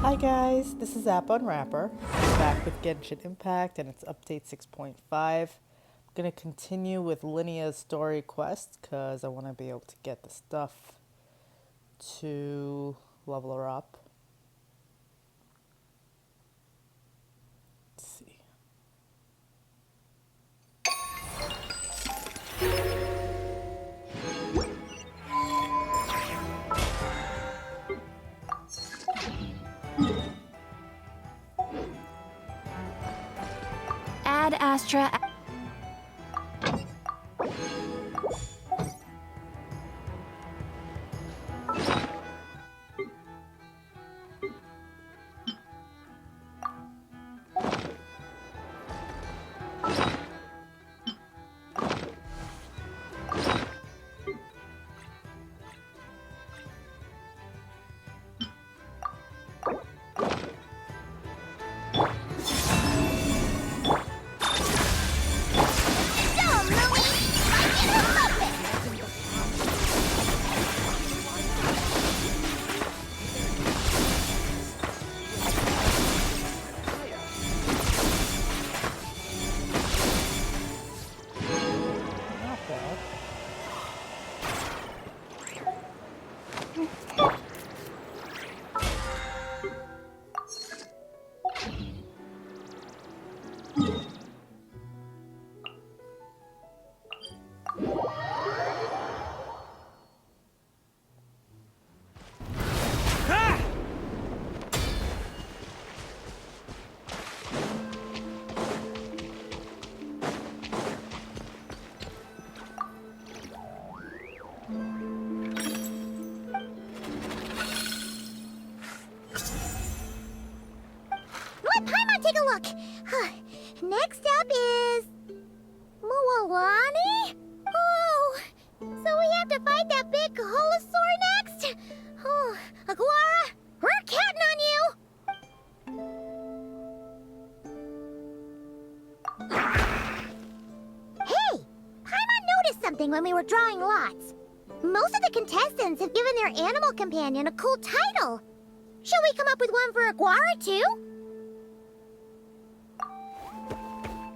Hi guys, this is App Unwrapper. I'm back with Genshin Impact and it's update 6.5. I'm going to continue with Linnea's story quest because I want to be able to get the stuff to level her up. Let's see. Ad Astra. Not bad. What? Paimon, take a look. Next up is Mualani? Oh, so we have to fight that big holosaur next? Oh, Aguara, we're counting on you. Hey, Paimon noticed something when we were drawing lots. Most of the contestants have given their animal companion a cool title. Shall we come up with one for Aguara, too?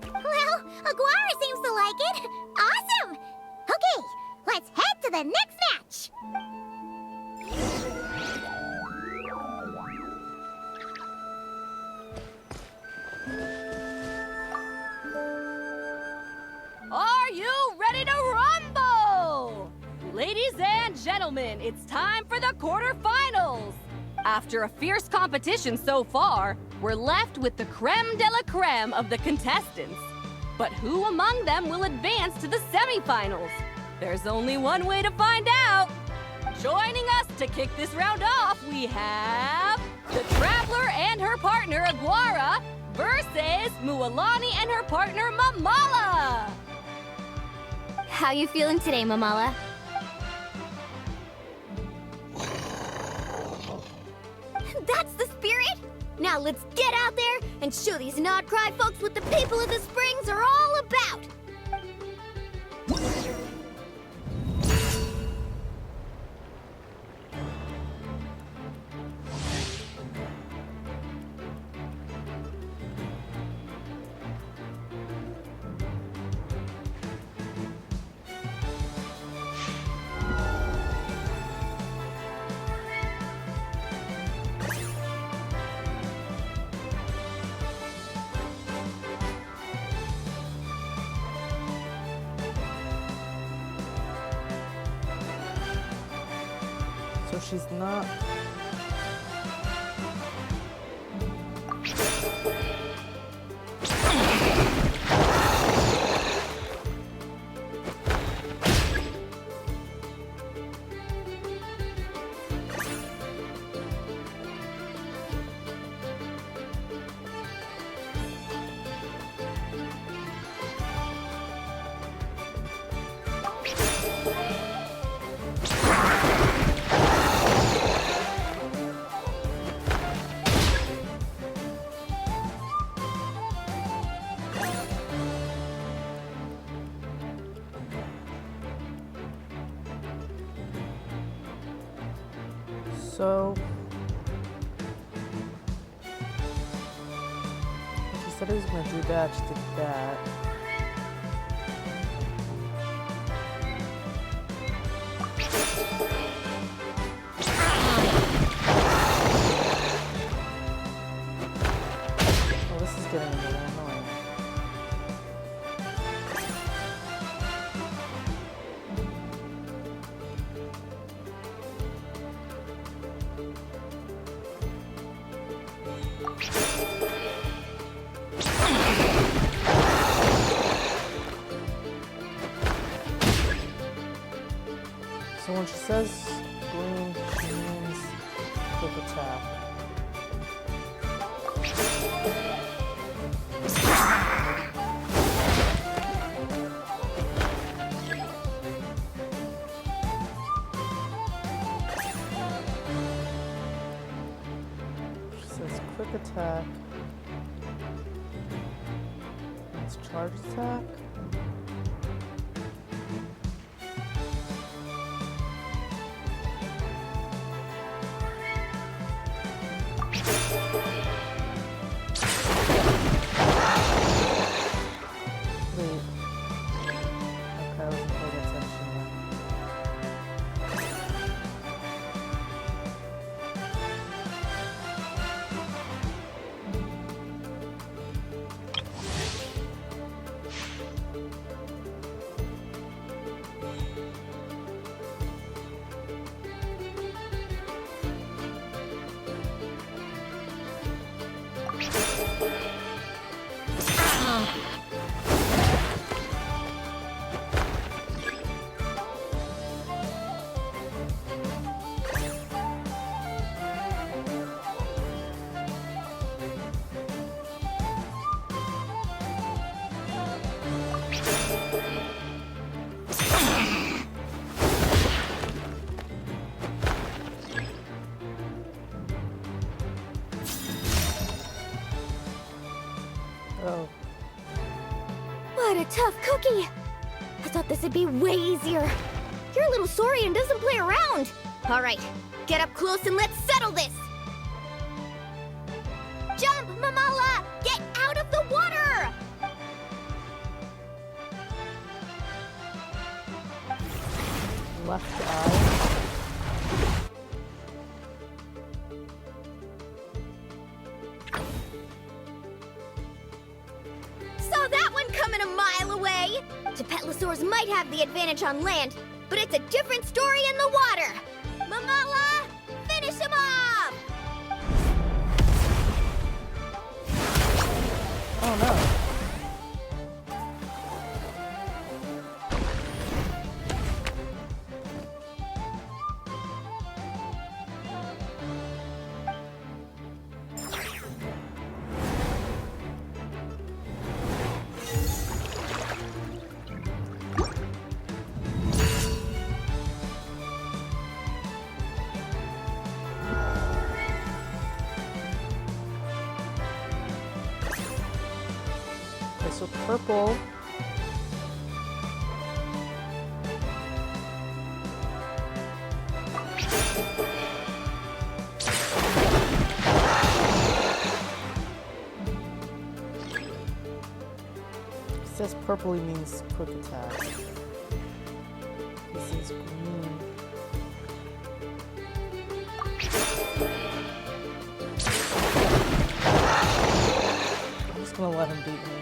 Well, Aguara seems to like it. Awesome! Okay, let's head to the next match. Are you ready to rumble? Ladies and gentlemen, it's time for the quarterfinals. After a fierce competition so far, we're left with the creme de la creme of the contestants. But who among them will advance to the semifinals? There's only one way to find out. Joining us to kick this round off, we have the Traveler and her partner Aguara versus Mualani and her partner Mamala. How you feeling today, Mamala? That's the spirit! Now let's get out there and show these Nodcry folks what the people of the Springs are all about! So she's not... So said he was gonna do that, just did that. Oh, this is getting a little annoying. So when she says green, she means quick attack. She says quick attack. It's charge attack. Wait. Okay, I wasn't paying attention then. Oh. What a tough cookie! I thought this would be way easier. Your little Saurian doesn't play around. All right, get up close and let's settle this. Jump, Mamala! Get out of the water! Left eye. Saw that one coming a mile away! Tepetlosaurs might have the advantage on land, but it's a different story in the water! Mamala, finish him off! Oh no. Okay, so purple. It says purpley means quick attack. This is green. I'm just gonna let him beat me.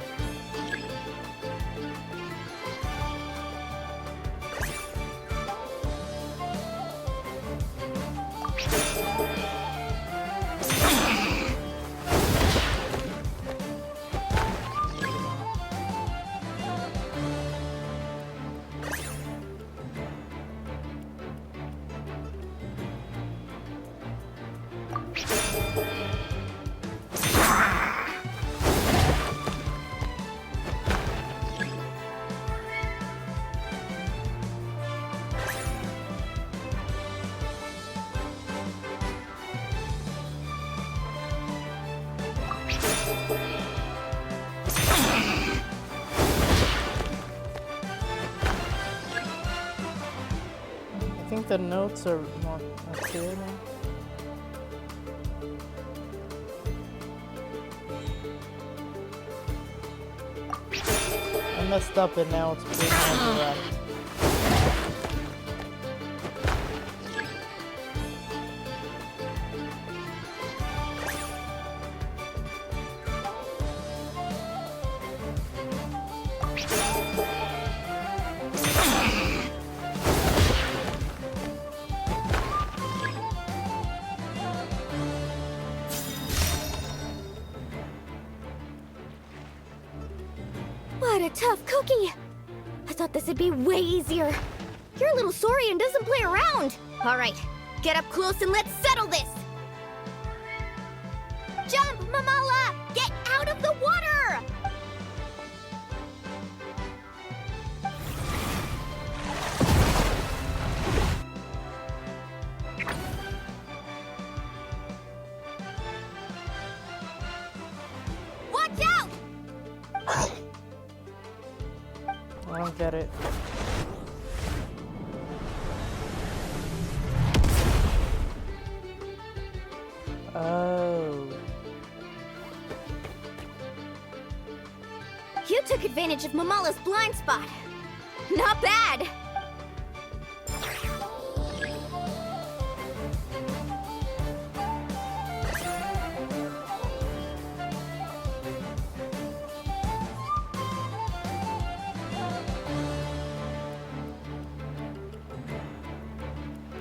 I think the notes are more clear now. I messed up and now it's being incorrect. What a tough cookie! I thought this would be way easier. You're a little sorry and doesn't play around. All right, get up close and let's settle this. Jump, Mamala! Get out of the water! Watch out! I don't get it. Oh. You took advantage of Mamala's blind spot. Not bad.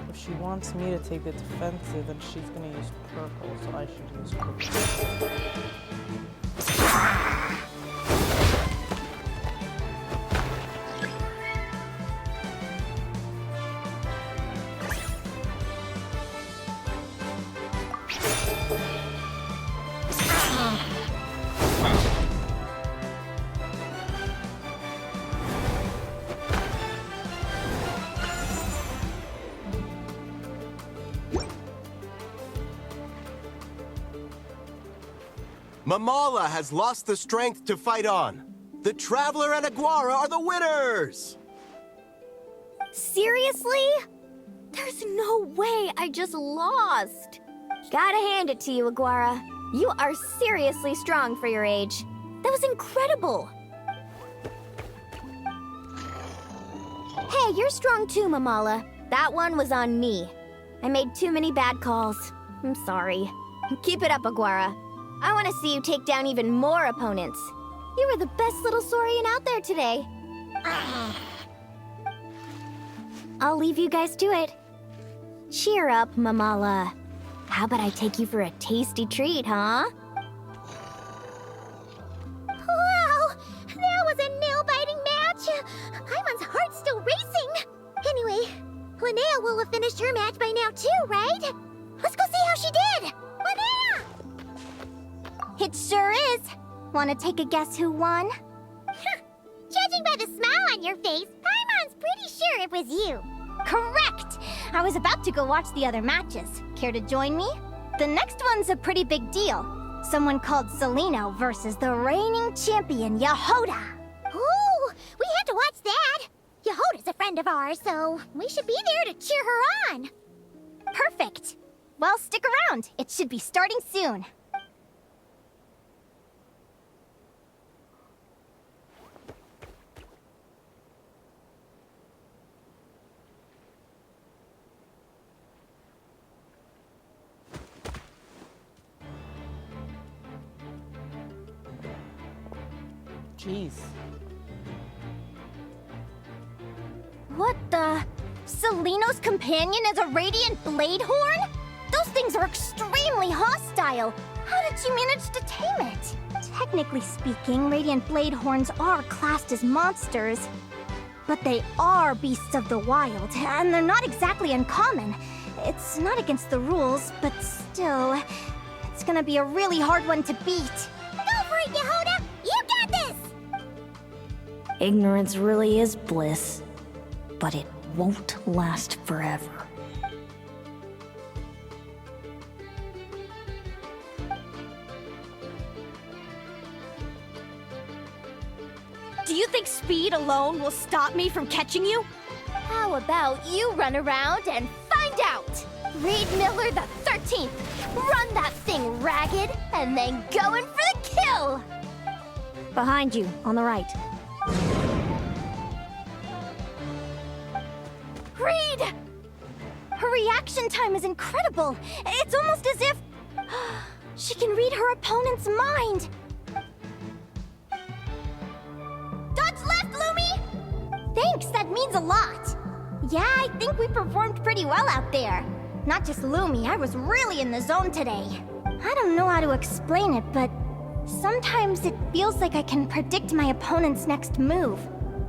If she wants me to take the defensive, then she's gonna use purple, so I should use purple. Mamala has lost the strength to fight on. The Traveler and Aguara are the winners! Seriously? There's no way I just lost. Gotta hand it to you, Aguara. You are seriously strong for your age. That was incredible. Hey, you're strong too, Mamala. That one was on me. I made too many bad calls. I'm sorry. Keep it up, Aguara. I want to see you take down even more opponents. You were the best little Saurian out there today. I'll leave you guys to it. Cheer up, Mamala. How about I take you for a tasty treat, huh? Wow! That was a nail-biting match! Paimon's heart's still racing! Anyway, Linnea will have finished her match by now too, right? Let's go see how she did! Linnea! It sure is. Want to take a guess who won? Judging by the smile on your face, Paimon's pretty sure it was you. Correct! I was about to go watch the other matches. Care to join me? The next one's a pretty big deal. Someone called Seleno versus the reigning champion, Yehoda. Ooh, we have to watch that. Yehoda's a friend of ours, so we should be there to cheer her on. Perfect. Well, stick around. It should be starting soon. Jeez. What the? Seleno's companion is a radiant blade horn? Those things are extremely hostile. How did you manage to tame it? Technically speaking, radiant blade horns are classed as monsters. But they are beasts of the wild, and they're not exactly uncommon. It's not against the rules, but still, it's gonna be a really hard one to beat. Go for it, Yehoda! You got this! Ignorance really is bliss, but it won't last forever. Do you think speed alone will stop me from catching you? How about you run around and find out? Reed Miller the 13th! Run that thing ragged, and then go in for the kill! Behind you, on the right. Reed! Her reaction time is incredible. It's almost as if she can read her opponent's mind. Dodge left, Lumi! Thanks, that means a lot. Yeah, I think we performed pretty well out there. Not just Lumi, I was really in the zone today. I don't know how to explain it, but sometimes it feels like I can predict my opponent's next move.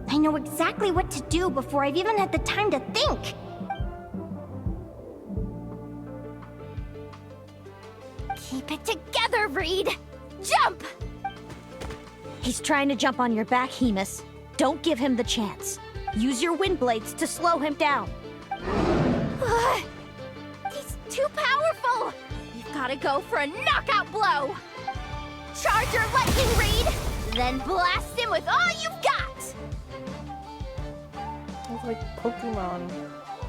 I know exactly what to do before I've even had the time to think. Keep it together, Reed! Jump! He's trying to jump on your back, Hemus. Don't give him the chance. Use your wind blades to slow him down. He's too powerful! You've gotta go for a knockout blow! Charge your lightning, Reed! Then blast him with all you've got! It's like Pokemon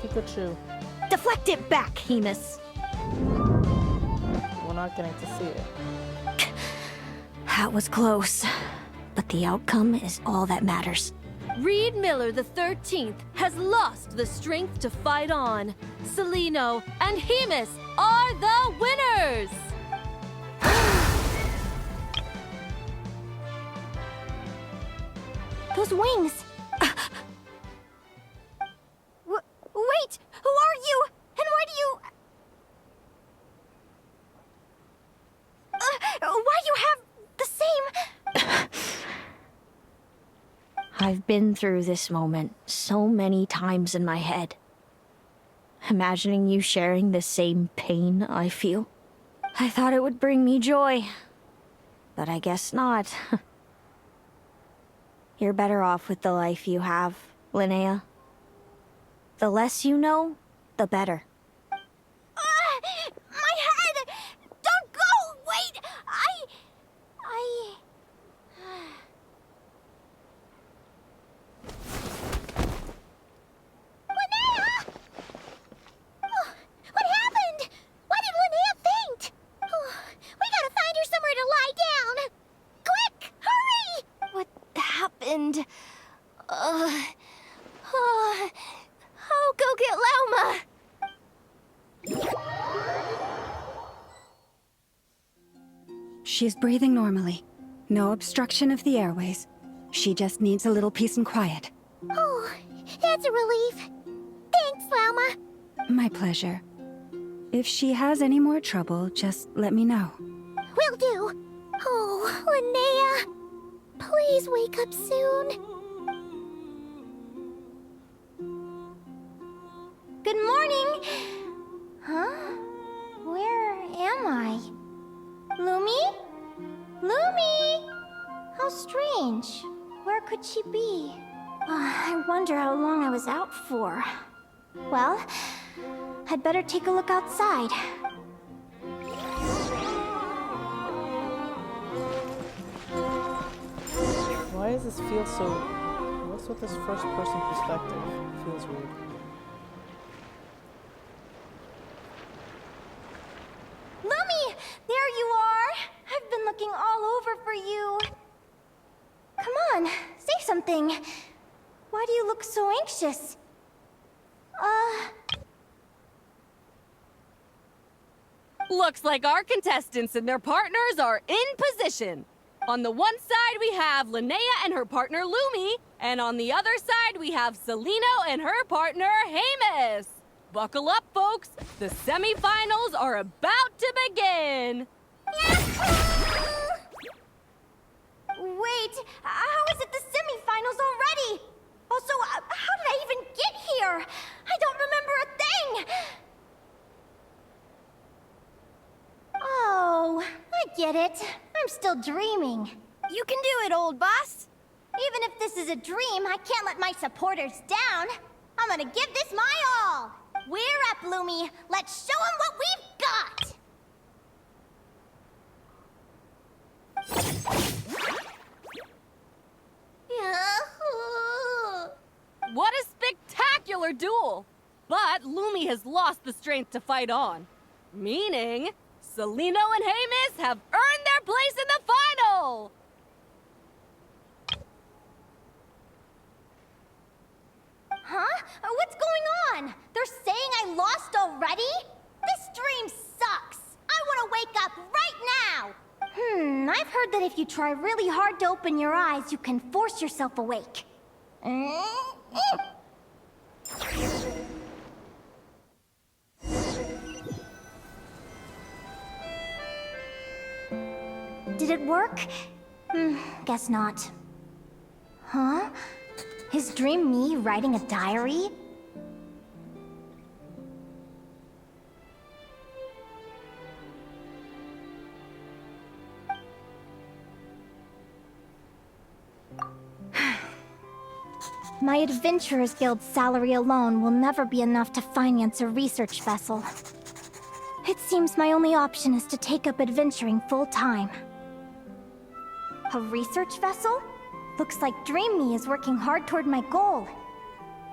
Pikachu. Deflect it back, Hemus. We're not getting to see it. That was close. But the outcome is all that matters. Reed Miller the 13th has lost the strength to fight on. Celino and Hemus are the winners! Those wings! Wait! Who are you? And why do you... why do you have the same... I've been through this moment so many times in my head. Imagining you sharing the same pain I feel. I thought it would bring me joy. But I guess not. You're better off with the life you have, Linnea. The less you know, the better. My head! Don't go! Wait! Linnea! Oh, what happened? Why did Linnea faint? Oh, we gotta find her somewhere to lie down. Quick! Hurry! What happened? I'll go get Lauma. She's breathing normally. No obstruction of the airways. She just needs a little peace and quiet. Oh, that's a relief. Thanks, Lauma. My pleasure. If she has any more trouble, just let me know. Will do. Oh, Linnea. Please wake up soon. Good morning. Huh? Where am I? Lumi? Lumi! How strange. Where could she be? I wonder how long I was out for. Well, I'd better take a look outside. Why does this feel so... What's with this first-person perspective? It feels weird. Lumi! There you are! I've been looking all over for you. Come on, say something. Why do you look so anxious? Looks like our contestants and their partners are in position. On the one side, we have Linnea and her partner Lumi, and on the other side, we have Celino and her partner Hemus. Buckle up, folks. The semifinals are about to begin. Wait, how is it the semifinals already? Also, how did I even get here? I don't remember a thing! Oh, I get it. I'm still dreaming. You can do it, old boss. Even if this is a dream, I can't let my supporters down. I'm gonna give this my all. We're up, Lumi. Let's show 'em what we've got! What a spectacular duel! But Lumi has lost the strength to fight on. Meaning, Celino and Hemus have earned their place in the final! Huh? What's going on! They're saying I lost already? This dream sucks! I want to wake up right now! I've heard that if you try really hard to open your eyes, you can force yourself awake. Did it work? Guess not. Huh? Is Dream me writing a diary? My Adventurers Guild salary alone will never be enough to finance a research vessel. It seems my only option is to take up adventuring full-time. A research vessel? Looks like Dream Me is working hard toward my goal.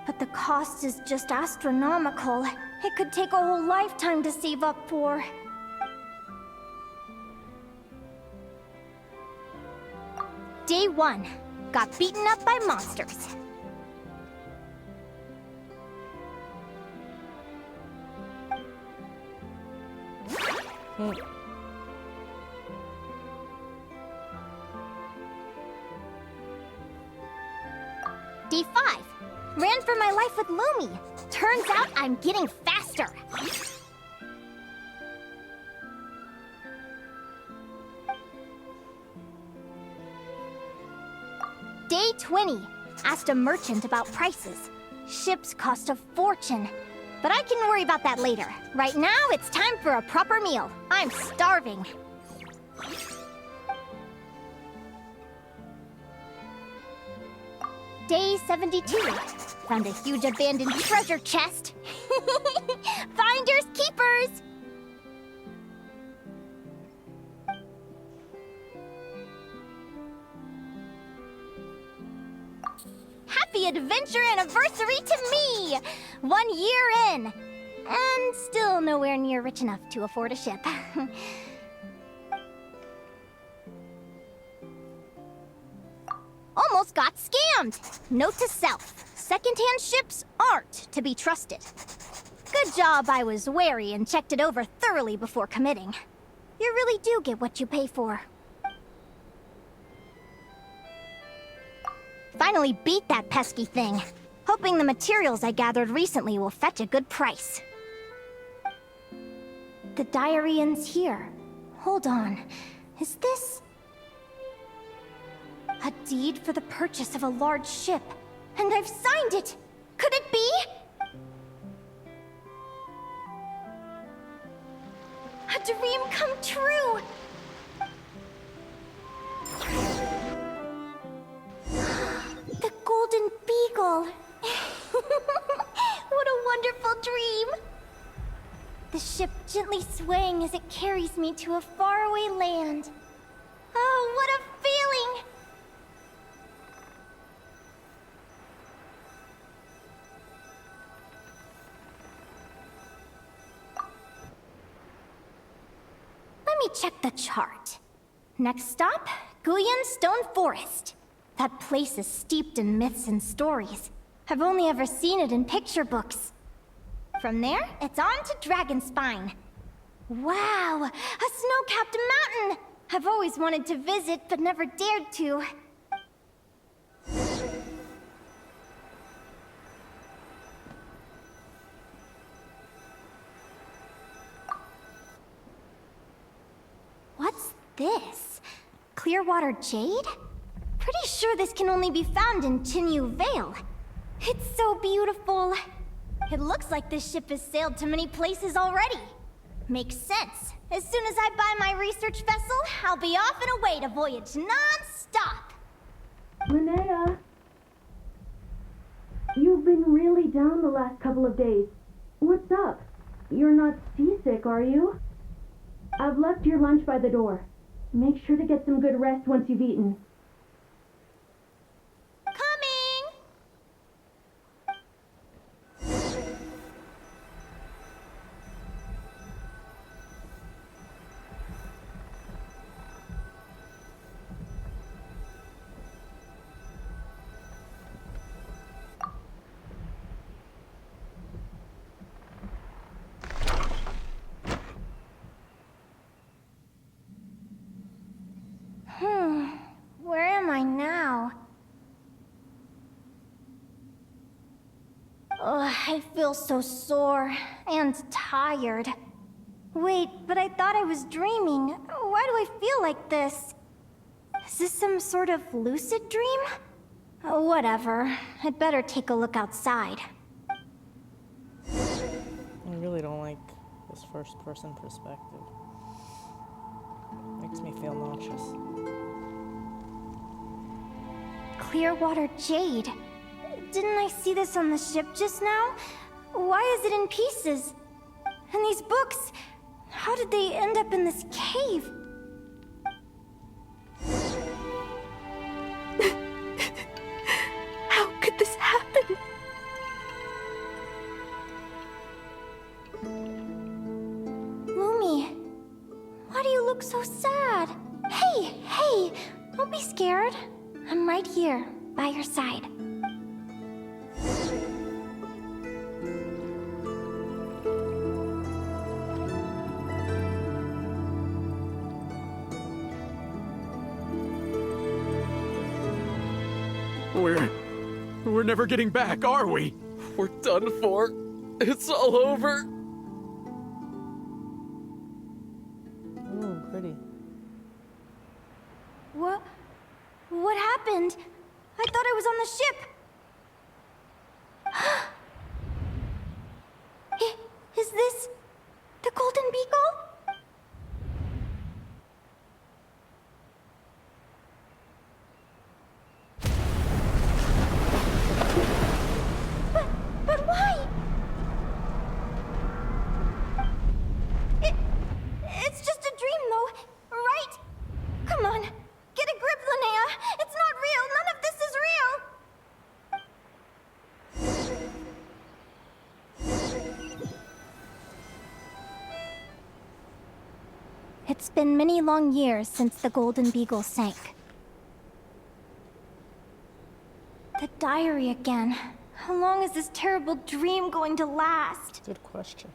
But the cost is just astronomical. It could take a whole lifetime to save up for. Day 1. Got beaten up by monsters. Day 5. Ran for my life with Lumi. Turns out I'm getting faster. Day 20. Asked a merchant about prices. Ships cost a fortune. But I can worry about that later. Right now, it's time for a proper meal. I'm starving. Day 72. Found a huge abandoned treasure chest. Finders keepers! Happy adventure anniversary to me! 1 year in. And still nowhere near rich enough to afford a ship. Almost got scammed! Note to self, secondhand ships aren't to be trusted. Good job I was wary and checked it over thoroughly before committing. You really do get what you pay for. Finally beat that pesky thing. Hoping the materials I gathered recently will fetch a good price. The diary ends here. Hold on. Is this... a deed for the purchase of a large ship? And I've signed it! Could it be? A dream come true! The Golden Beagle! What a wonderful dream! The ship gently swaying as it carries me to a faraway land. Oh, what a feeling! Let me check the chart. Next stop, Guyan Stone Forest. That place is steeped in myths and stories. I've only ever seen it in picture books. From there, it's on to Dragonspine. Wow, a snow-capped mountain! I've always wanted to visit, but never dared to. What's this? Clearwater jade? Pretty sure this can only be found in Chinyu Vale. It's so beautiful. It looks like this ship has sailed to many places already. Makes sense. As soon as I buy my research vessel, I'll be off and away to voyage non-stop. Linnea! You've been really down the last couple of days. What's up? You're not seasick, are you? I've left your lunch by the door. Make sure to get some good rest once you've eaten. Coming! I feel so sore and tired. Wait, but I thought I was dreaming. Why do I feel like this? Is this some sort of lucid dream? Whatever. I'd better take a look outside. I really don't like this first-person perspective. Makes me feel nauseous. Clearwater jade. Didn't I see this on the ship just now? Why is it in pieces? And these books, how did they end up in this cave? How could this happen? Lumi, why do you look so sad? Hey, don't be scared. I'm right here, by your side. We're never getting back, are we? We're done for. It's all over. Ooh, pretty. What happened? I thought I was on the ship. Is this the Golden Beagle? But why? It's just a dream, though, right? Come on, get a grip, Linnea. It's not real. None of this is real. It's been many long years since the Golden Beagle sank. The diary again. How long is this terrible dream going to last? Good question.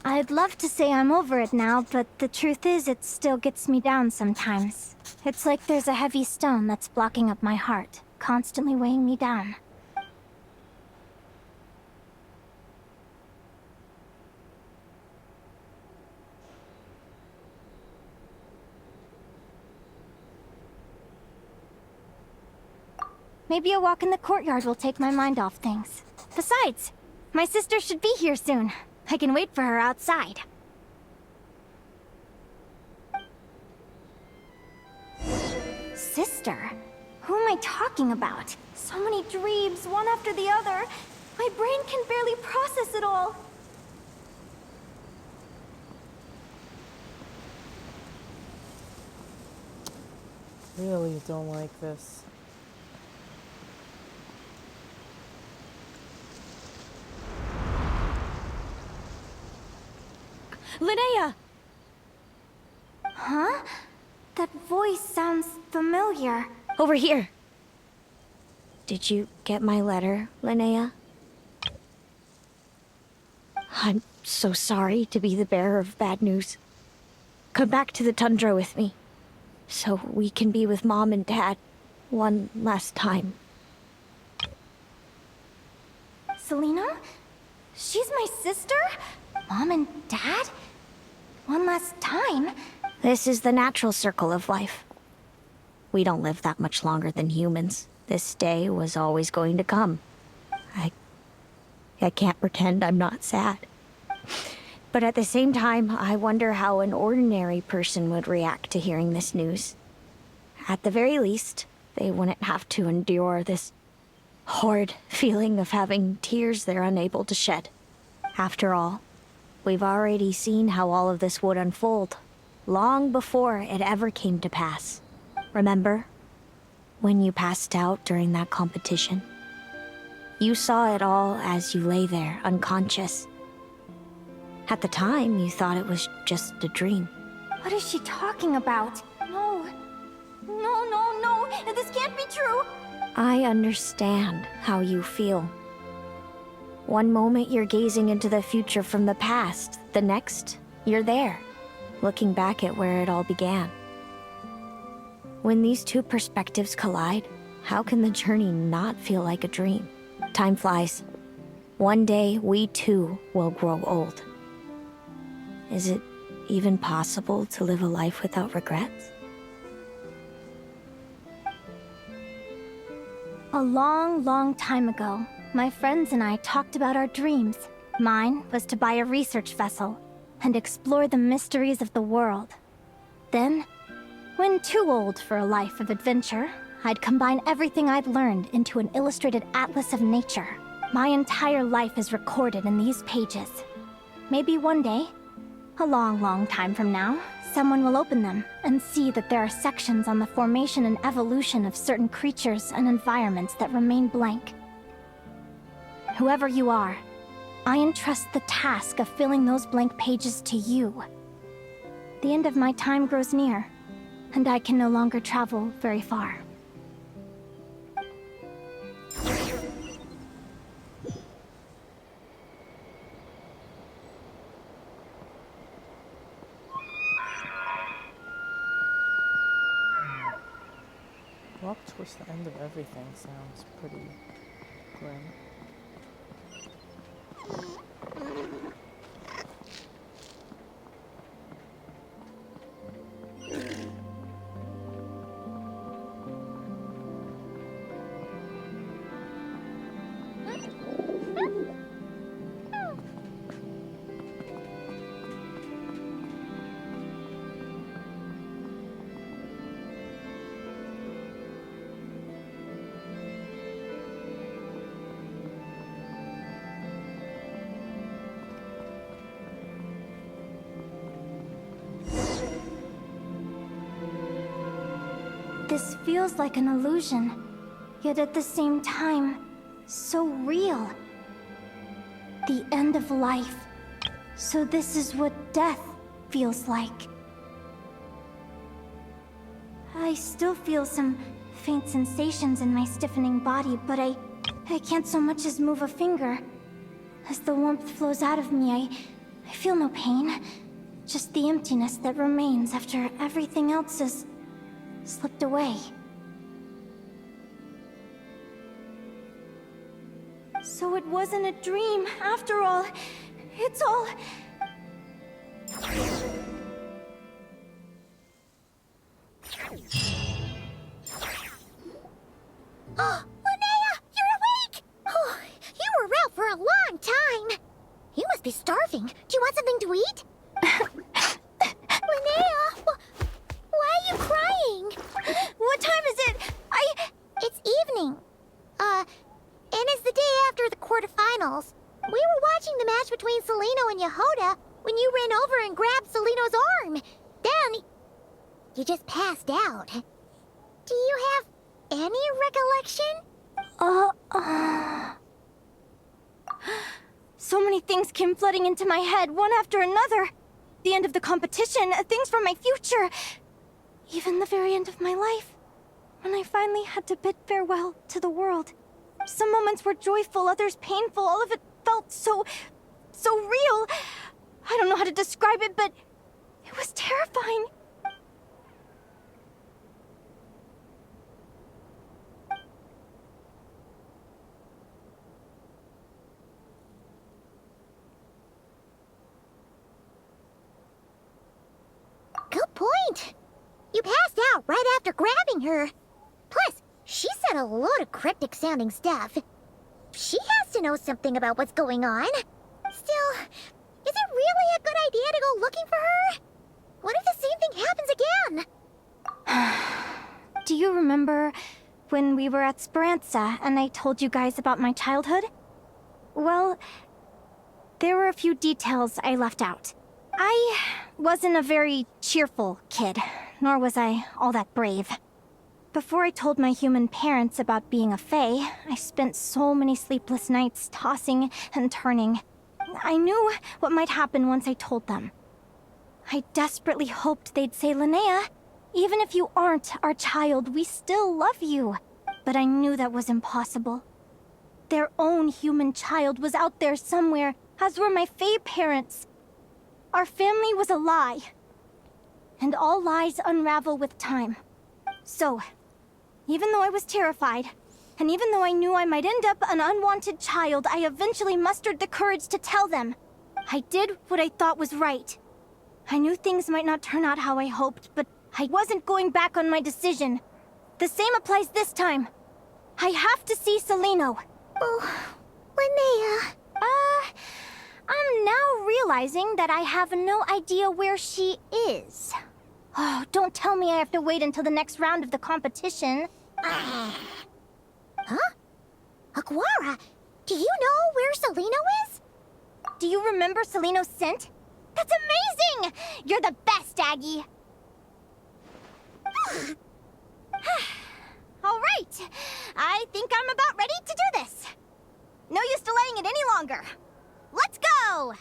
I'd love to say I'm over it now, but the truth is it still gets me down sometimes. It's like there's a heavy stone that's blocking up my heart, constantly weighing me down. Maybe a walk in the courtyard will take my mind off things. Besides, my sister should be here soon. I can wait for her outside. Sister? Who am I talking about? So many dreams, one after the other. My brain can barely process it all. Really don't like this. Linnea! Huh? That voice sounds familiar. Over here. Did you get my letter, Linnea? I'm so sorry to be the bearer of bad news. Come back to the tundra with me, so we can be with Mom and Dad one last time. Selena? She's my sister? Mom and Dad? One last time? This is the natural circle of life. We don't live that much longer than humans. This day was always going to come. I can't pretend I'm not sad. But at the same time, I wonder how an ordinary person would react to hearing this news. At the very least, they wouldn't have to endure this horrid feeling of having tears they're unable to shed. After all, we've already seen how all of this would unfold, long before it ever came to pass. Remember? When you passed out during that competition? You saw it all as you lay there, unconscious. At the time, you thought it was just a dream. What is she talking about? No. No. This can't be true. I understand how you feel. One moment you're gazing into the future from the past, the next, you're there, looking back at where it all began. When these two perspectives collide, How can the journey not feel like a dream? Time flies. One day, we too will grow old. Is it even possible to live a life without regrets? A long, long time ago, my friends and I talked about our dreams. Mine was to buy a research vessel and explore the mysteries of the world. Then, when too old for a life of adventure, I'd combine everything I'd learned into an illustrated atlas of nature. My entire life is recorded in these pages. Maybe one day, a long, long time from now, someone will open them and see that there are sections on the formation and evolution of certain creatures and environments that remain blank. Whoever you are, I entrust the task of filling those blank pages to you. The end of my time grows near, and I can no longer travel very far. Walk towards the end of everything sounds pretty grim. This feels like an illusion, yet at the same time, so real. The end of life. So this is what death feels like. I still feel some faint sensations in my stiffening body, but I can't so much as move a finger. As the warmth flows out of me, I feel no pain. Just the emptiness that remains after everything else is slipped away. So it wasn't a dream, after all. It's all... Oh, Linnea, you're awake! Oh, you were out for a long time. You must be starving. Do you want something to eat? Linnea, why are you crying? What time is it? It's evening. And it's the day after the quarterfinals. We were watching the match between Celino and Yehoda when you ran over and grabbed Celino's arm. Then, you just passed out. Do you have any recollection? So many things came flooding into my head, one after another. The end of the competition, things from my future. Even the very end of my life. When I finally had to bid farewell to the world. Some moments were joyful, others painful. All of it felt so real. I don't know how to describe it, but it was terrifying. Good point. You passed out right after grabbing her. Plus, she said a load of cryptic-sounding stuff. She has to know something about what's going on. Still, is it really a good idea to go looking for her? What if the same thing happens again? Do you remember when we were at Speranza and I told you guys about my childhood? Well, there were a few details I left out. I wasn't a very cheerful kid, nor was I all that brave. Before I told my human parents about being a fae, I spent so many sleepless nights tossing and turning. I knew what might happen once I told them. I desperately hoped they'd say, Linnea, even if you aren't our child, we still love you. But I knew that was impossible. Their own human child was out there somewhere, as were my fae parents. Our family was a lie. And all lies unravel with time. So, Even though I was terrified, and even though I knew I might end up an unwanted child, I eventually mustered the courage to tell them. I did what I thought was right. I knew things might not turn out how I hoped, but I wasn't going back on my decision. The same applies this time. I have to see Celino. Oh, Linnea. I'm now realizing that I have no idea where she is. Oh, don't tell me I have to wait until the next round of the competition. Huh? Aguara, do you know where Celino is? Do you remember Celino's scent? That's amazing! You're the best, Aggie! All right, I think I'm about ready to do this. No use delaying it any longer. Let's go!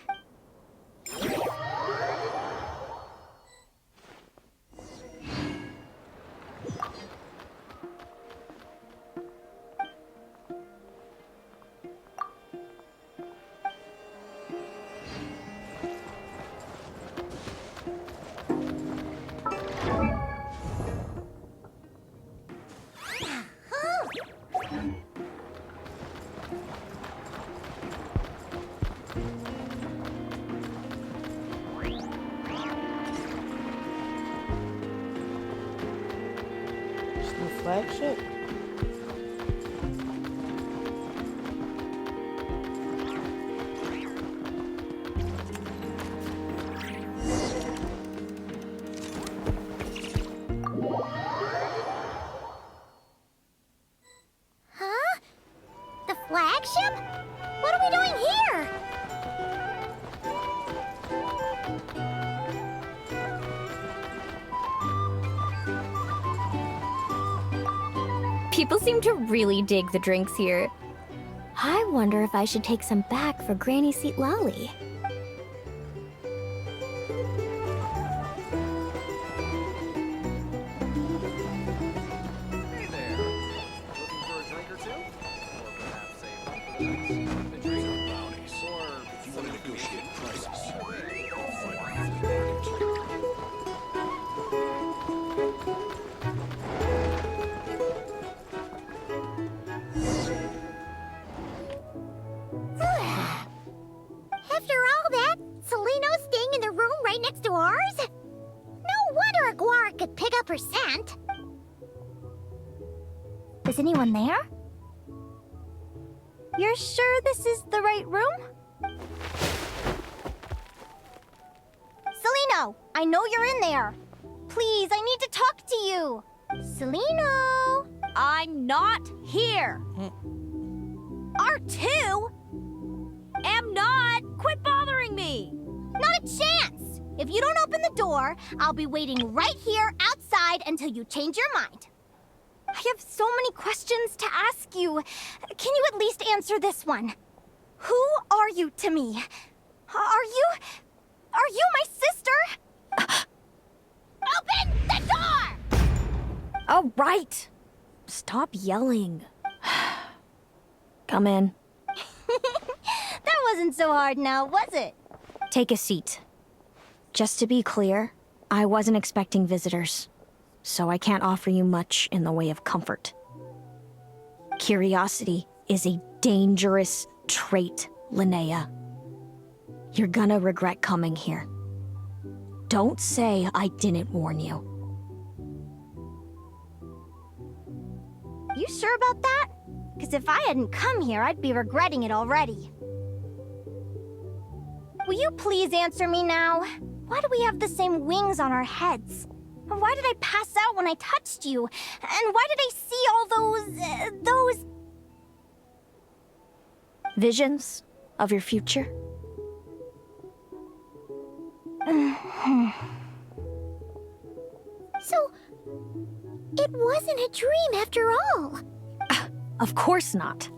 Flagship? Huh? The flagship? What are we doing here? People seem to really dig the drinks here. I wonder if I should take some back for Granny Seat Lolly. Hey there. Looking for a drink or two? Or perhaps a the drink or bounties? Or if you want to negotiate prices, After all that, Celino's staying in the room right next to ours? No wonder Aguara could pick up her scent. Is anyone there? You're sure this is the right room? Celino, I know you're in there. Please, I need to talk to you. Celino! I'm not here. R2? Am not. Quit bothering me. Not a chance! If you don't open the door, I'll be waiting right here outside until you change your mind. I have so many questions to ask you. Can you at least answer this one? Who are you to me? Are you my sister? Open the door! All right. Stop yelling. Come in. That wasn't so hard now, was it? Take a seat. Just to be clear, I wasn't expecting visitors, so I can't offer you much in the way of comfort. Curiosity is a dangerous trait, Linnea. You're gonna regret coming here. Don't say I didn't warn you. You sure about that? Because if I hadn't come here, I'd be regretting it already. Will you please answer me now? Why do we have the same wings on our heads? Why did I pass out when I touched you? And why did I see all those... Visions of your future? So, it wasn't a dream after all. Of course not.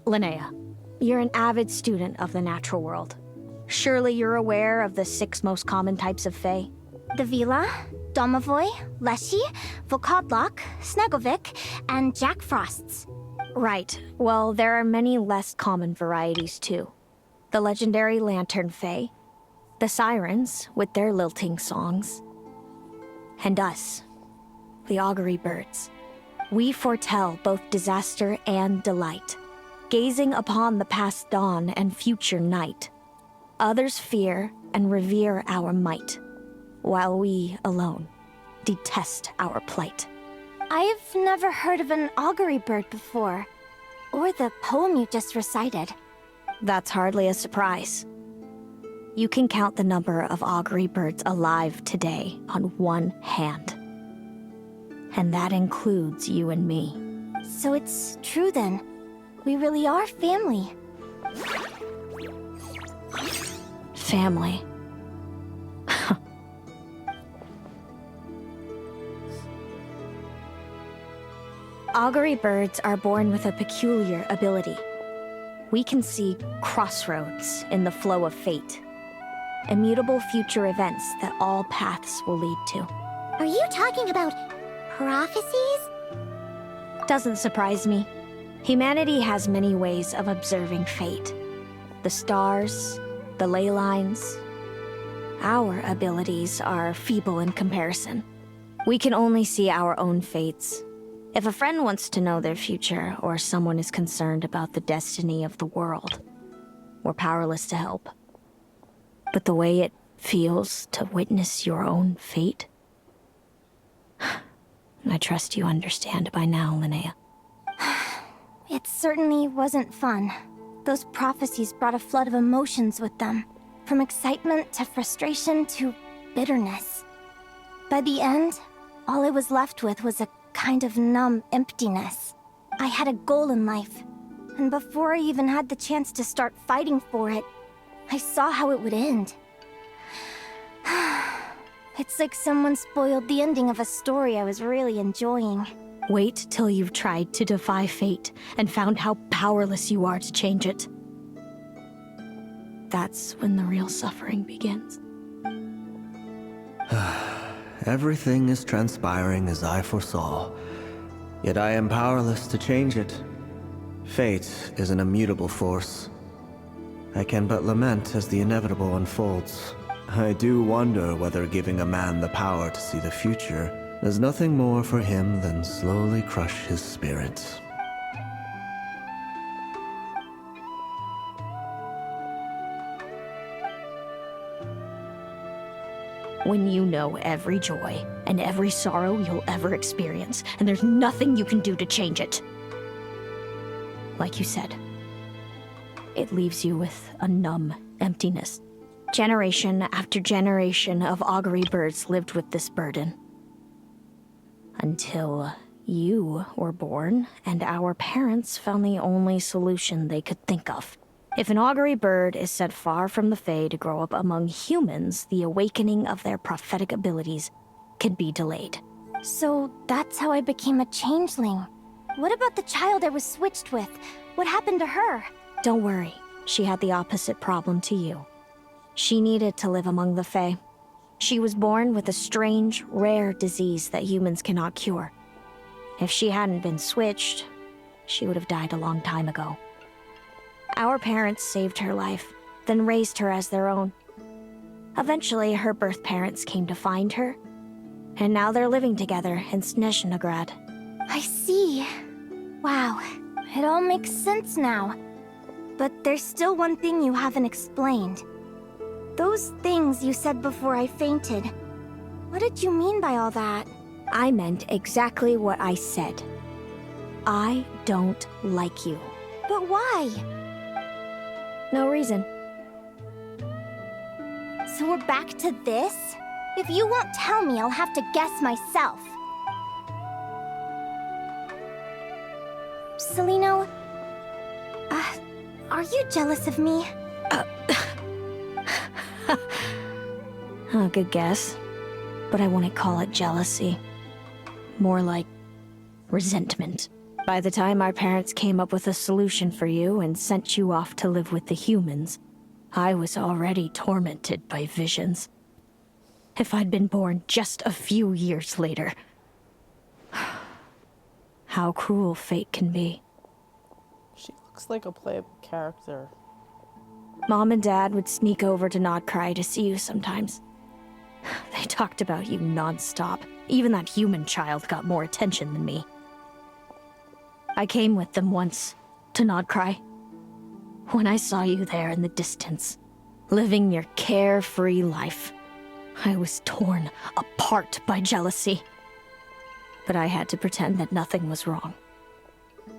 Linnea, you're an avid student of the natural world. Surely you're aware of the 6 most common types of Fae? The Vila, Domovoy, Leshy, Volkodlok, Snegovic, and Jack Frosts. Right. Well, there are many less common varieties too. The legendary Lantern Fae, the Sirens with their lilting songs, and us, the Augury Birds. We foretell both disaster and delight, gazing upon the past dawn and future night. Others fear and revere our might, while we alone detest our plight. I've never heard of an augury bird before, or the poem you just recited. That's hardly a surprise. You can count the number of augury birds alive today on one hand. And that includes you and me. So it's true then. We really are family. Family. Augury birds are born with a peculiar ability. We can see crossroads in the flow of fate. Immutable future events that all paths will lead to. Are you talking about prophecies? Doesn't surprise me. Humanity has many ways of observing fate. The stars, the ley lines. Our abilities are feeble in comparison. We can only see our own fates. If a friend wants to know their future, or someone is concerned about the destiny of the world, we're powerless to help. But the way it feels to witness your own fate, I trust you understand by now, Linnea. It certainly wasn't fun. Those prophecies brought a flood of emotions with them. From excitement to frustration to bitterness. By the end, all I was left with was a kind of numb emptiness. I had a goal in life, and before I even had the chance to start fighting for it, I saw how it would end. It's like someone spoiled the ending of a story I was really enjoying. Wait till you've tried to defy fate and found how powerless you are to change it. That's when the real suffering begins. Everything is transpiring as I foresaw, yet I am powerless to change it. Fate is an immutable force. I can but lament as the inevitable unfolds. I do wonder whether giving a man the power to see the future does nothing more for him than slowly crush his spirit. When you know every joy and every sorrow you'll ever experience, and there's nothing you can do to change it. Like you said, it leaves you with a numb emptiness. Generation after generation of augury birds lived with this burden. Until you were born, and our parents found the only solution they could think of. If an augury bird is set far from the Fae to grow up among humans, the awakening of their prophetic abilities can be delayed. So that's how I became a changeling. What about the child I was switched with? What happened to her? Don't worry, she had the opposite problem to you. She needed to live among the Fae. She was born with a strange, rare disease that humans cannot cure. If she hadn't been switched, she would have died a long time ago. Our parents saved her life, then raised her as their own. Eventually, her birth parents came to find her, and now they're living together in Snezhnegrad. I see. Wow, it all makes sense now. But there's still one thing you haven't explained. Those things you said before I fainted. What did you mean by all that? I meant exactly what I said. I don't like you. But why? No reason. So we're back to this? If you won't tell me, I'll have to guess myself. Celino, are you jealous of me? Good guess. But I wouldn't call it jealousy. More like resentment. By the time our parents came up with a solution for you and sent you off to live with the humans, I was already tormented by visions. If I'd been born just a few years later. How cruel fate can be. She looks like a playable character. Mom and Dad would sneak over to Nodcry to see you sometimes. They talked about you non-stop. Even that human child got more attention than me. I came with them once, to Nodcry. When I saw you there in the distance, living your carefree life, I was torn apart by jealousy. But I had to pretend that nothing was wrong.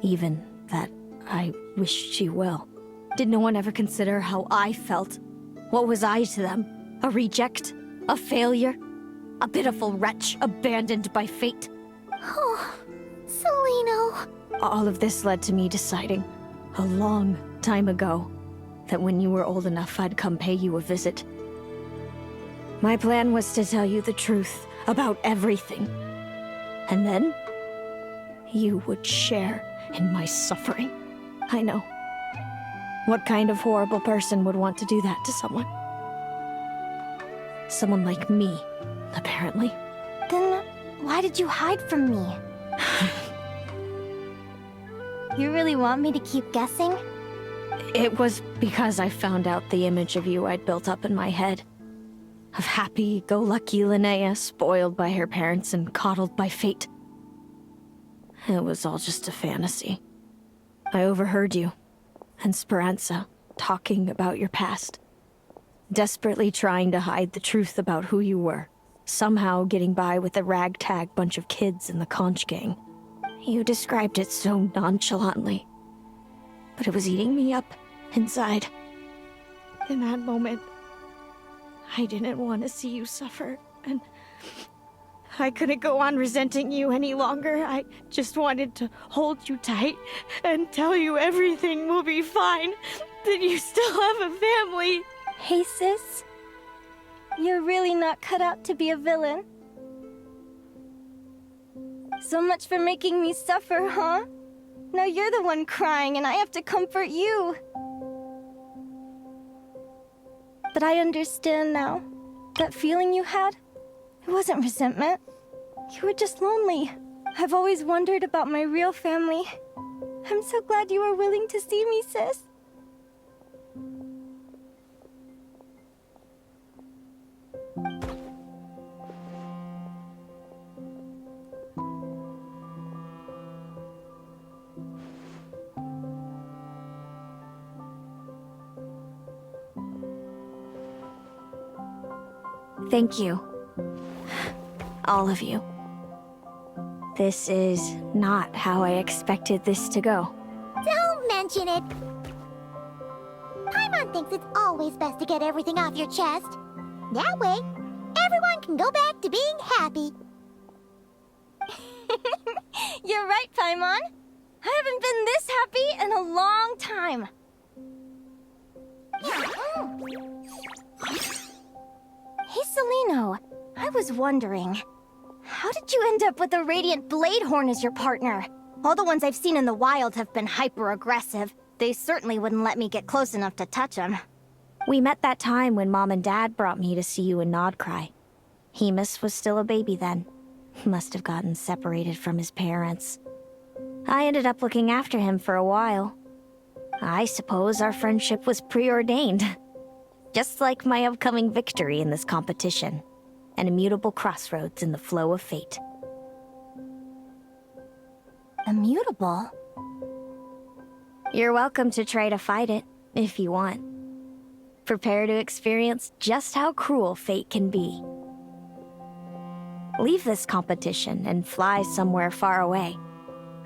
Even that I wished you well. Did no one ever consider how I felt? What was I to them? A reject? A failure? A pitiful wretch abandoned by fate? Oh, Celino. All of this led to me deciding, a long time ago, that when you were old enough, I'd come pay you a visit. My plan was to tell you the truth about everything. And then, you would share in my suffering. I know. What kind of horrible person would want to do that to someone? Someone like me, apparently. Then why did you hide from me? You really want me to keep guessing? It was because I found out the image of you I'd built up in my head. Of happy-go-lucky Linnea, spoiled by her parents and coddled by fate. It was all just a fantasy. I overheard you and Speranza talking about your past. Desperately trying to hide the truth about who you were. Somehow getting by with a ragtag bunch of kids in the conch gang. You described it so nonchalantly. But it was eating me up inside. In that moment, I didn't want to see you suffer, and I couldn't go on resenting you any longer. I just wanted to hold you tight and tell you everything will be fine, that you still have a family. Hey, sis. You're really not cut out to be a villain. So much for making me suffer, huh? Now you're the one crying and I have to comfort you. But I understand now. That feeling you had, it wasn't resentment. You were just lonely. I've always wondered about my real family. I'm so glad you were willing to see me, sis. Thank you. All of you. This is not how I expected this to go. Don't mention it. Paimon thinks it's always best to get everything off your chest. That way, everyone can go back to being happy. You're right, Paimon. I haven't been this happy in a long time. Hey, Celino. I was wondering, how did you end up with a Radiant Bladehorn as your partner? All the ones I've seen in the wild have been hyper-aggressive. They certainly wouldn't let me get close enough to touch them. We met that time when Mom and Dad brought me to see you in Nodcry. Hemus was still a baby then. Must have gotten separated from his parents. I ended up looking after him for a while. I suppose our friendship was preordained. Just like my upcoming victory in this competition. An immutable crossroads in the flow of fate. Immutable? You're welcome to try to fight it, if you want. Prepare to experience just how cruel fate can be. Leave this competition and fly somewhere far away.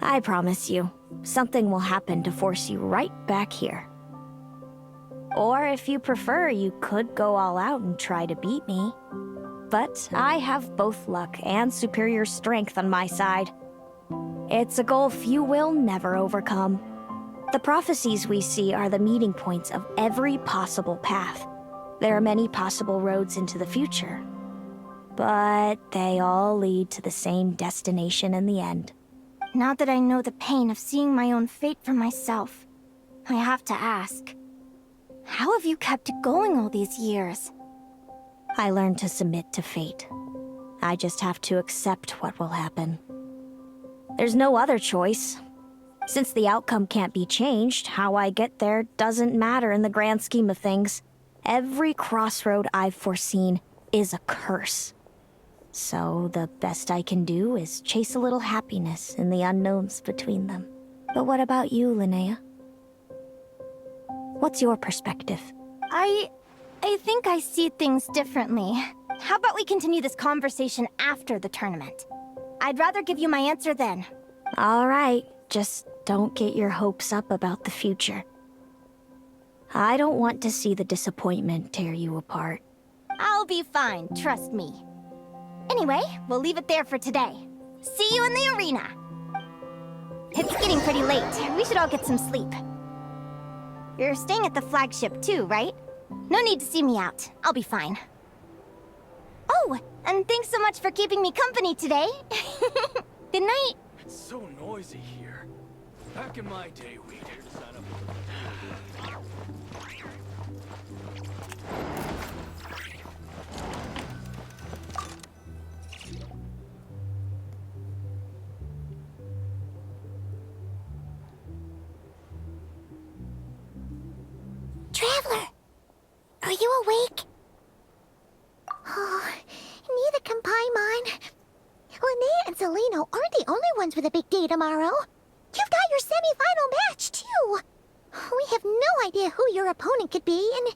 I promise you, something will happen to force you right back here. Or if you prefer, you could go all out and try to beat me. But I have both luck and superior strength on my side. It's a goal few will never overcome. The prophecies we see are the meeting points of every possible path. There are many possible roads into the future. But they all lead to the same destination in the end. Now that I know the pain of seeing my own fate for myself, I have to ask, how have you kept it going all these years? I learned to submit to fate. I just have to accept what will happen. There's no other choice. Since the outcome can't be changed, how I get there doesn't matter in the grand scheme of things. Every crossroad I've foreseen is a curse. So the best I can do is chase a little happiness in the unknowns between them. But what about you, Linnea? What's your perspective? I think I see things differently. How about we continue this conversation after the tournament? I'd rather give you my answer then. All right, just don't get your hopes up about the future. I don't want to see the disappointment tear you apart. I'll be fine, trust me. Anyway, we'll leave it there for today. See you in the arena! It's getting pretty late. We should all get some sleep. You're staying at the flagship too, right? No need to see me out. I'll be fine. Oh, and thanks so much for keeping me company today. Good night. It's so noisy here. Back in my day, we'd sign up. Traveler! Are you awake? Oh, neither can Paimon. Linnea and Celino aren't the only ones with a big day tomorrow. You've got your semi-final match, too. We have no idea who your opponent could be, and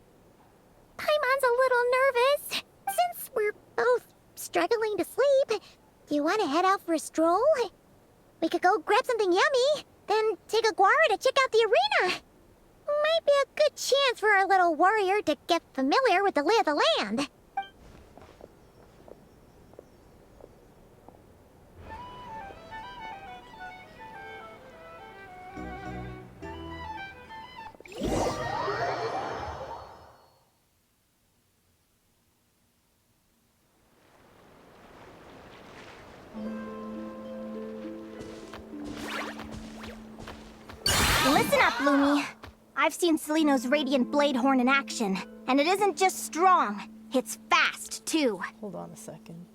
Paimon's a little nervous. Since we're both struggling to sleep, you want to head out for a stroll? We could go grab something yummy, then take a guara to check out the arena. Might be a good chance for our little warrior to get familiar with the lay of the land. Listen up, Lumi. I've seen Celino's Radiant Blade Horn in action, and it isn't just strong, it's fast, too. Hold on a second.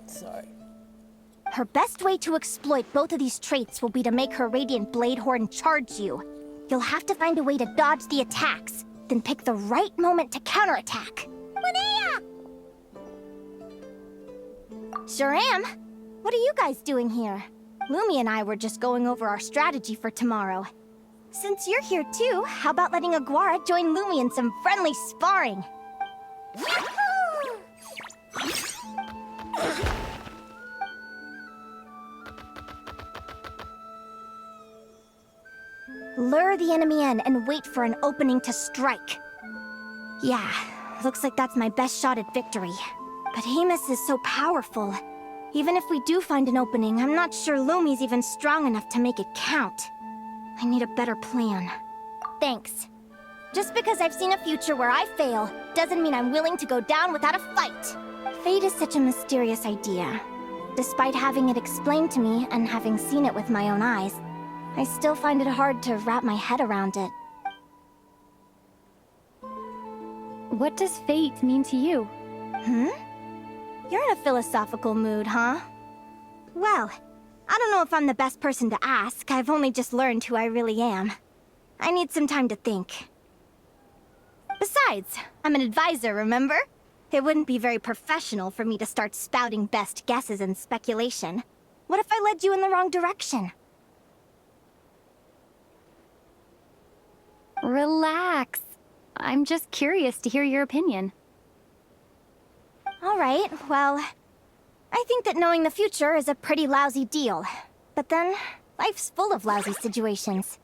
Sorry. Her best way to exploit both of these traits will be to make her Radiant Blade Horn charge you. You'll have to find a way to dodge the attacks, then pick the right moment to counterattack. Linnea! Sure am. What are you guys doing here? Lumi and I were just going over our strategy for tomorrow. Since you're here too, how about letting Aguara join Lumi in some friendly sparring? Lure the enemy in and wait for an opening to strike. Yeah, looks like that's my best shot at victory. But Amos is so powerful. Even if we do find an opening, I'm not sure Lumi's even strong enough to make it count. I need a better plan. Thanks. Just because I've seen a future where I fail, doesn't mean I'm willing to go down without a fight. Fate is such a mysterious idea. Despite having it explained to me and having seen it with my own eyes, I still find it hard to wrap my head around it. What does fate mean to you? You're in a philosophical mood, huh? Well, I don't know if I'm the best person to ask. I've only just learned who I really am. I need some time to think. Besides, I'm an advisor, remember? It wouldn't be very professional for me to start spouting best guesses and speculation. What if I led you in the wrong direction? Relax. I'm just curious to hear your opinion. All right, well, I think that knowing the future is a pretty lousy deal. But then, life's full of lousy situations.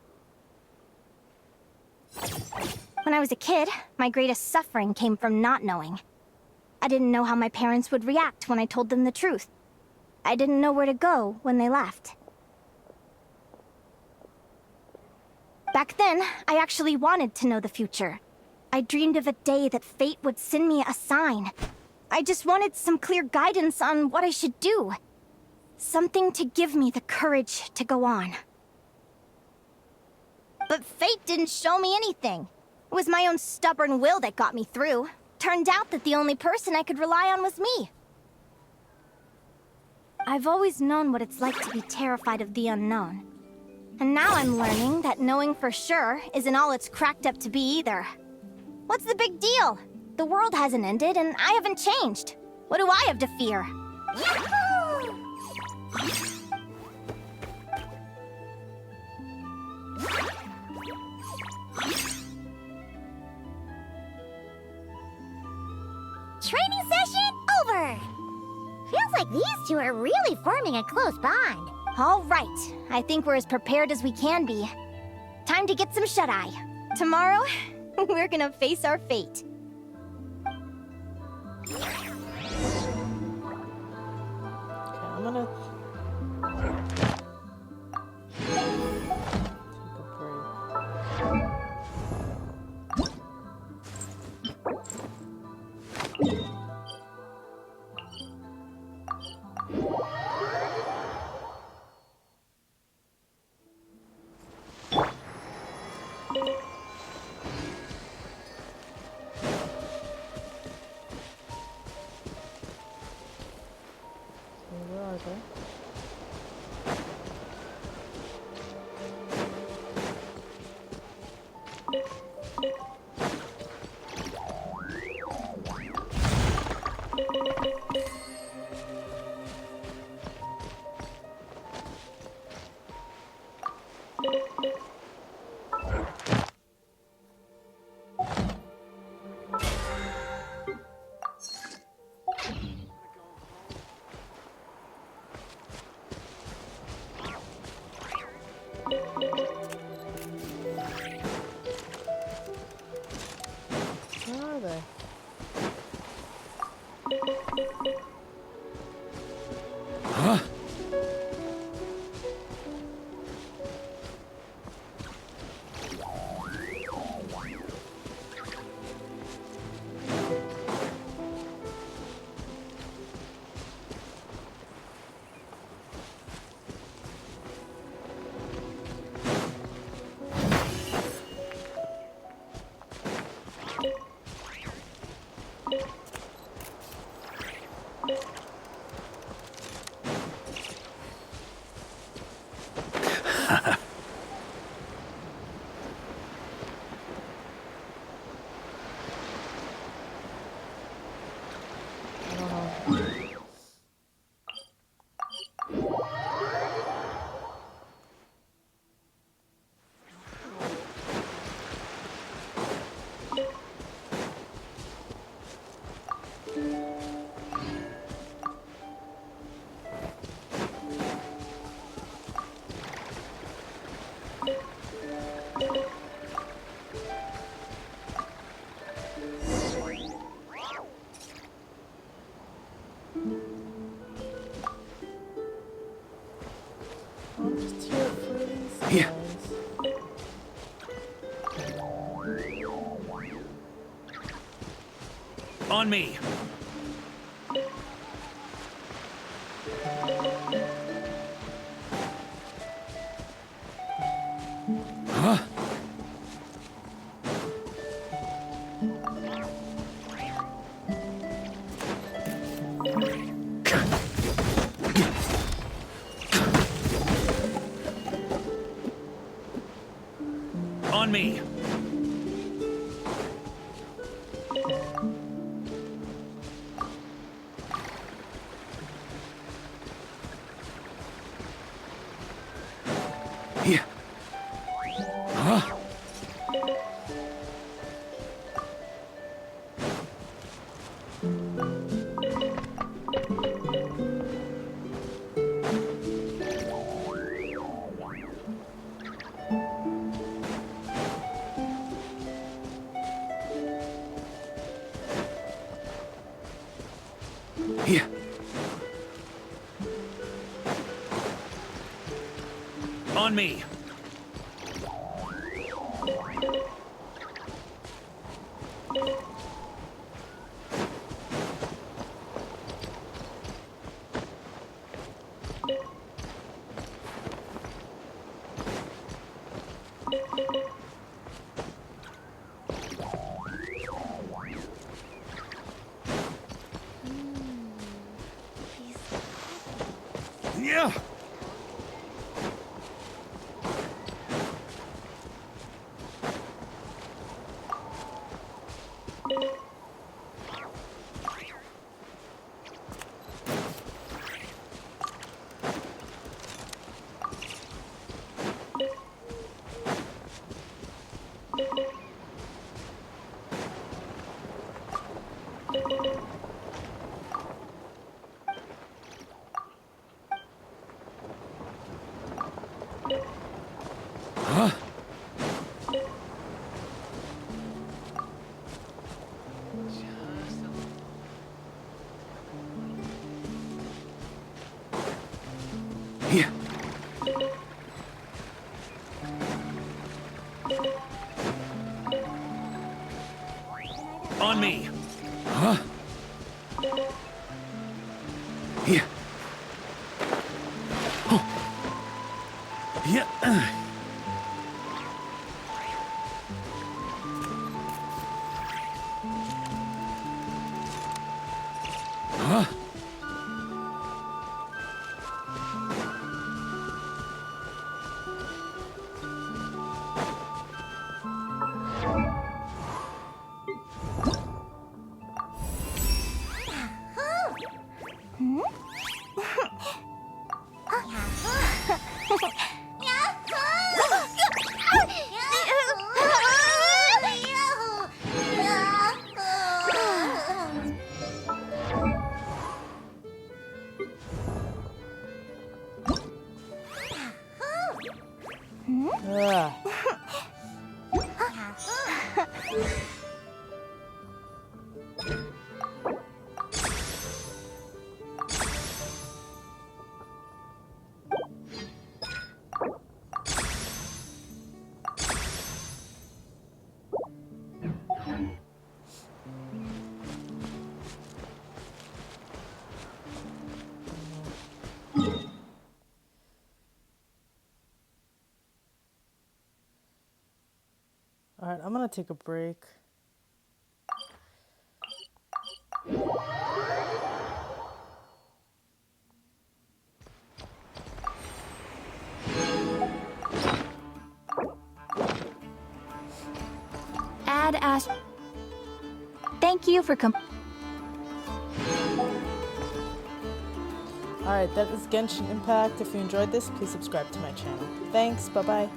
When I was a kid, my greatest suffering came from not knowing. I didn't know how my parents would react when I told them the truth. I didn't know where to go when they left. Back then, I actually wanted to know the future. I dreamed of a day that fate would send me a sign. I just wanted some clear guidance on what I should do. Something to give me the courage to go on. But fate didn't show me anything. It was my own stubborn will that got me through. Turned out that the only person I could rely on was me. I've always known what it's like to be terrified of the unknown. And now I'm learning that knowing for sure isn't all it's cracked up to be either. What's the big deal? The world hasn't ended, and I haven't changed. What do I have to fear? Training session over! Feels like these two are really forming a close bond. All right, I think we're as prepared as we can be. Time to get some shut-eye. Tomorrow, we're gonna face our fate. Okay, I'm gonna take a break. Where are they? Where are they? Huh? I'm just here for these Yeah. guys. On me. Huh? On me. Yeah. Huh? Yeah. On me. Yeah. Huh? Yeah. On me. Huh? Yeah. Oh. Yeah. Huh? Ugh. All right, I'm gonna take a break. Add as. Thank you for All right, that is Genshin Impact. If you enjoyed this, please subscribe to my channel. Thanks, bye-bye.